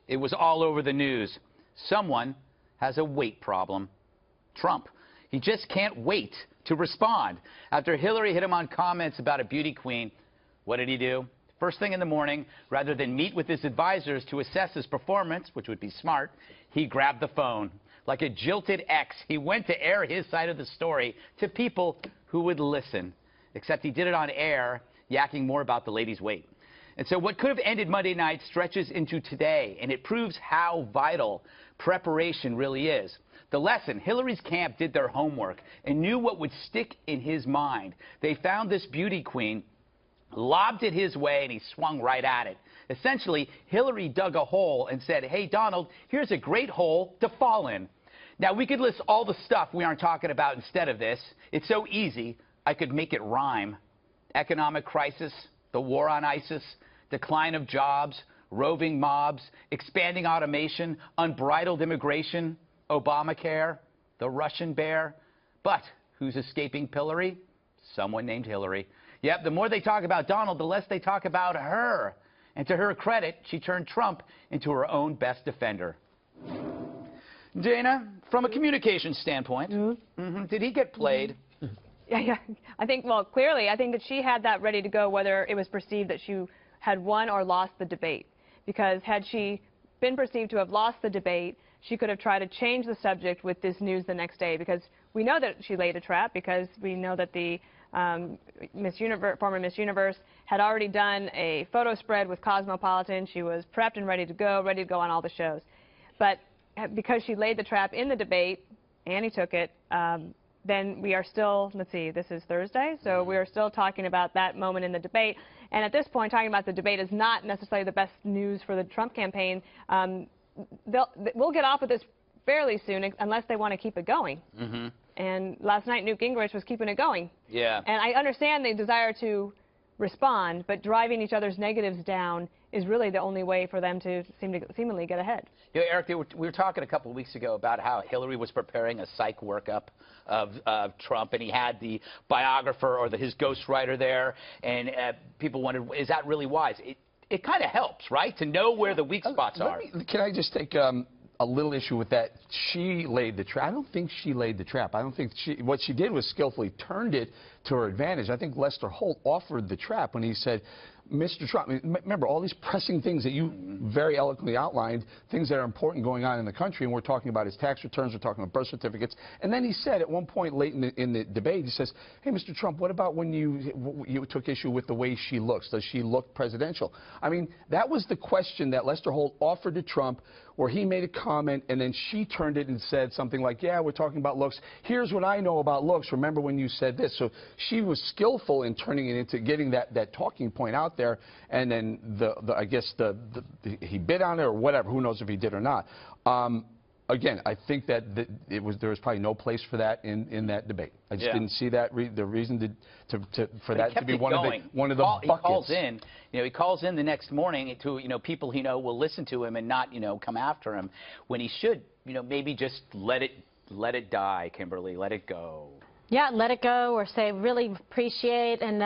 It was all over the news. Someone has a weight problem. Trump. He just can't wait to respond. After Hillary hit him on comments about a beauty queen, what did he do? First thing in the morning, rather than meet with his advisors to assess his performance, which would be smart, he grabbed the phone. Like a jilted ex, he went to air his side of the story to people who would listen. Except he did it on air, yakking more about the lady's weight. And so what could have ended Monday night stretches into today, and it proves how vital preparation really is. The lesson, Hillary's camp did their homework and knew what would stick in his mind. They found this beauty queen, lobbed it his way, and he swung right at it. Essentially, Hillary dug a hole and said, hey, Donald, here's a great hole to fall in. Now, we could list all the stuff we aren't talking about instead of this. It's so easy, I could make it rhyme. Economic crisis, the war on ISIS, decline of jobs, roving mobs, expanding automation, unbridled immigration, Obamacare, the Russian bear. But who's escaping pillory? Someone named Hillary. Yep, the more they talk about Donald, the less they talk about her. And to her credit, she turned Trump into her own best defender. Dana, from a communication standpoint, did he get played? Yeah. I think, well, clearly, I think that she had that ready to go, whether it was perceived that she had won or lost the debate. Because had she been perceived to have lost the debate, she could have tried to change the subject with this news the next day. Because we know that she laid a trap, because we know that the former Miss Universe had already done a photo spread with Cosmopolitan. She was prepped and ready to go on all the shows. But because she laid the trap in the debate, and he took it, then we are still, let's see, this is Thursday, so we are still talking about that moment in the debate. And at this point, talking about the debate is not necessarily the best news for the Trump campaign. We'll get off of this fairly soon, unless they want to keep it going. And last night, Newt Gingrich was keeping it going. Yeah. And I understand the desire to respond, but driving each other's negatives down is really the only way for them to seemingly get ahead. You know, Eric, we were talking a couple of weeks ago about how Hillary was preparing a psych workup of Trump, and he had the biographer or his ghostwriter there, and people wondered, is that really wise? It kind of helps, right, to know where the weak spots are. Can I just take a little issue with that? She laid the trap. I don't think she laid the trap. I don't think what she did was skillfully turned it to her advantage. I think Lester Holt offered the trap when he said, Mr. Trump, remember all these pressing things that you very eloquently outlined, things that are important going on in the country, and we're talking about his tax returns, we're talking about birth certificates. And then he said at one point late in the debate, he says, hey, Mr. Trump, what about when you took issue with the way she looks? Does she look presidential? I mean, that was the question that Lester Holt offered to Trump, where he made a comment, and then she turned it and said something like, yeah, we're talking about looks. Here's what I know about looks. Remember when you said this? So she was skillful in turning it into getting that talking point out there, and then I guess he bid on it or whatever. Who knows if he did or not. Again, I think that there was probably no place for that in that debate. I just didn't see that the reason for that to be one of the buckets. He calls in, he calls in the next morning to people he will listen to him and not come after him, when he should maybe just let it die, Kimberly, let it go. Yeah, let it go, or say really appreciate and,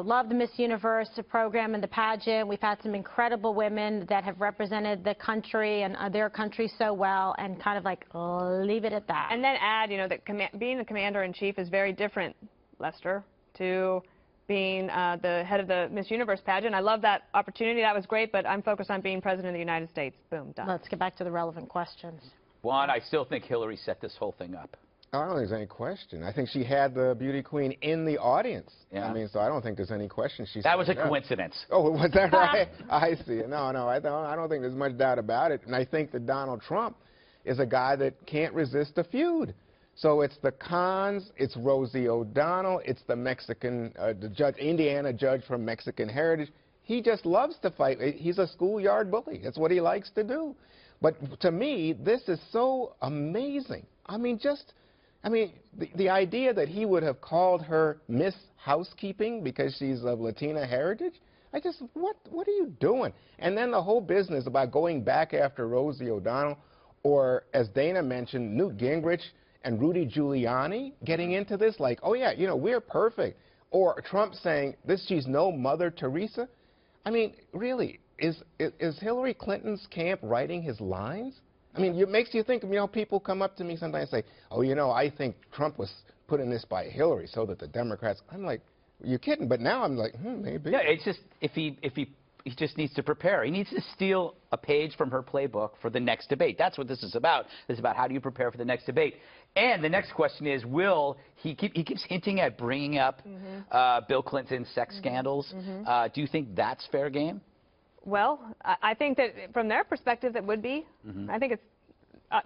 love the Miss Universe program and the pageant. We've had some incredible women that have represented the country and their country so well, and kind of like leave it at that. And then add, that being the commander-in-chief is very different, Lester, to being the head of the Miss Universe pageant. I love that opportunity. That was great, but I'm focused on being president of the United States. Boom, done. Let's get back to the relevant questions. Juan, I still think Hillary set this whole thing up. I don't think there's any question. I think she had the beauty queen in the audience. Yeah. I mean, so I don't think there's any question. That was a coincidence. Oh, was that right? I see. No, I don't think there's much doubt about it. And I think that Donald Trump is a guy that can't resist a feud. So it's the Khans, it's Rosie O'Donnell, it's the Mexican, Indiana judge from Mexican heritage. He just loves to fight. He's a schoolyard bully. That's what he likes to do. But to me, this is so amazing. I mean, the idea that he would have called her Miss Housekeeping because she's of Latina heritage, what are you doing? And then the whole business about going back after Rosie O'Donnell, or as Dana mentioned, Newt Gingrich and Rudy Giuliani getting into this like, oh yeah, we're perfect. Or Trump saying, she's no Mother Teresa. I mean, really, is Hillary Clinton's camp writing his lines? I mean, it makes you think, people come up to me sometimes and say, oh, I think Trump was put in this by Hillary so that the Democrats, I'm like, you're kidding. But now I'm like, maybe. Yeah, it's just, if he just needs to prepare. He needs to steal a page from her playbook for the next debate. That's what this is about. This is about how do you prepare for the next debate. And the next question is, he keeps hinting at bringing up Bill Clinton's sex scandals. Do you think that's fair game? Well, I think that from their perspective, it would be. I think it's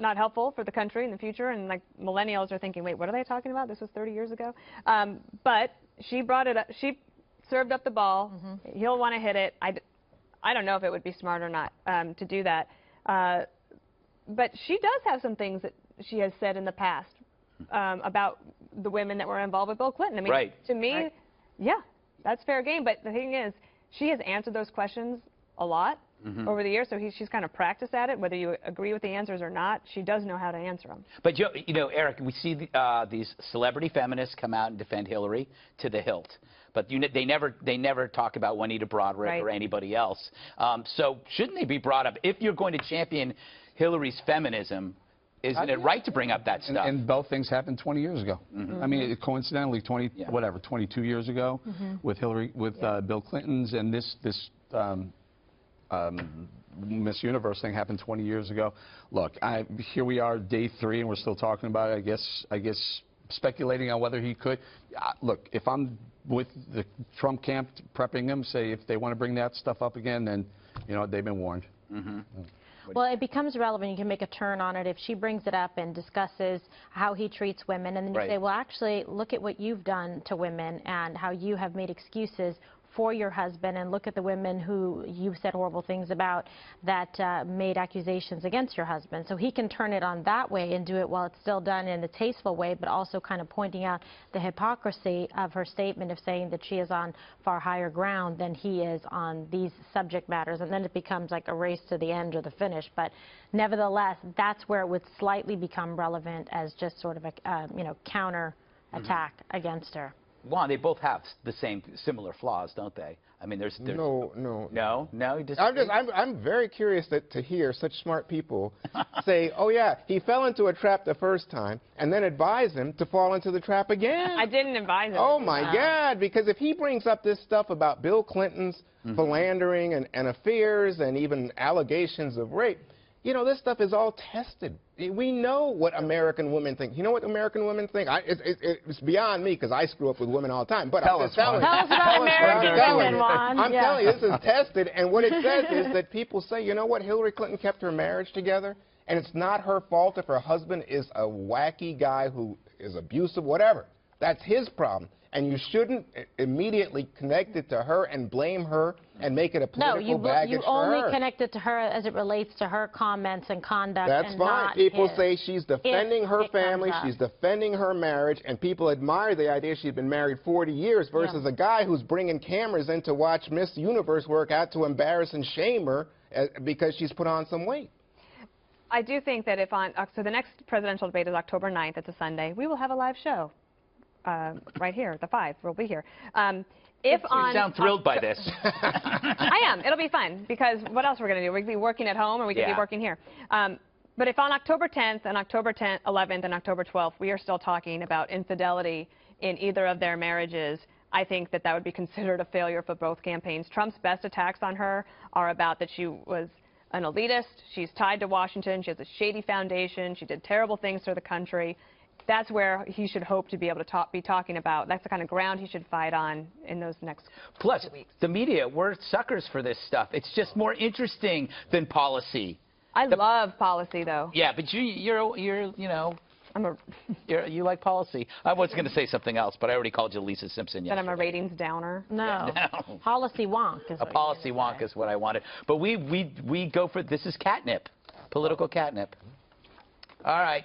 not helpful for the country in the future. And like millennials are thinking, wait, what are they talking about? This was 30 years ago. But she brought it up. She served up the ball. He'll want to hit it. I don't know if it would be smart or not to do that. But she does have some things that she has said in the past about the women that were involved with Bill Clinton. I mean, to me, yeah, that's fair game. But the thing is, she has answered those questions a lot over the years, so she's kind of practiced at it. Whether you agree with the answers or not, she does know how to answer them. But, Eric, we see these celebrity feminists come out and defend Hillary to the hilt. But they never talk about Juanita Broaddrick or anybody else. So shouldn't they be brought up? If you're going to champion Hillary's feminism, isn't it right to bring up that stuff? And both things happened 20 years ago. I mean, coincidentally, 22 years ago, with Bill Clinton's, and this Miss Universe thing happened 20 years ago. Look, here we are, day 3, and we're still talking about it. I guess speculating on whether he could. Look, if I'm with the Trump camp prepping him, say if they want to bring that stuff up again, then they've been warned. Well, it becomes relevant. You can make a turn on it if she brings it up and discusses how he treats women, and then you say, well, actually, look at what you've done to women and how you have made excuses for your husband, and look at the women who you've said horrible things about that made accusations against your husband. So he can turn it on that way and do it while it's still done in a tasteful way, but also kind of pointing out the hypocrisy of her statement of saying that she is on far higher ground than he is on these subject matters. And then it becomes like a race to the end or the finish. But nevertheless, that's where it would slightly become relevant as just sort of a counter attack against her. Juan, they both have the similar flaws, don't they? I mean, there's no. You disagree? I'm very curious to hear such smart people say, oh yeah, he fell into a trap the first time, and then advise him to fall into the trap again. I didn't advise him. Oh my God! Because if he brings up this stuff about Bill Clinton's philandering and affairs and even allegations of rape, this stuff is all tested. We know what American women think. You know what American women think? It's beyond me because I screw up with women all the time. But tell us about American women, Juan. I'm telling you, this is tested. And what it says is that people say, you know what, Hillary Clinton kept her marriage together, and it's not her fault if her husband is a wacky guy who is abusive, whatever. That's his problem. And you shouldn't immediately connect it to her and blame her and make it a political baggage for her. No, you only connect it to her as it relates to her comments and conduct. That's and fine. Not People his. say she's defending her family, she's defending her marriage, and people admire the idea she's been married 40 years versus a guy who's bringing cameras in to watch Miss Universe work out to embarrass and shame her because she's put on some weight. I do think that so the next presidential debate is October 9th. It's a Sunday. We will have a live show. Right here, the 5, we'll be here. You sound thrilled by this. I am. It'll be fun, because what else we're going to do? We'll be working at home, or we could be working here. But if on October 10th and October 11th and October 12th, we are still talking about infidelity in either of their marriages, I think that would be considered a failure for both campaigns. Trump's best attacks on her are about that she was an elitist, she's tied to Washington, she has a shady foundation, she did terrible things for the country. That's where he should hope to be able to be talking about. That's the kind of ground he should fight on in those next Plus, weeks. The media, we're suckers for this stuff. It's just more interesting than policy. I love policy, though. Yeah, but you like policy. I was going to say something else, but I already called you Lisa Simpson yesterday. That I'm a ratings downer? No. No. Policy wonk is a policy wonk is what I wanted. But we go for, this is catnip, political catnip. All right.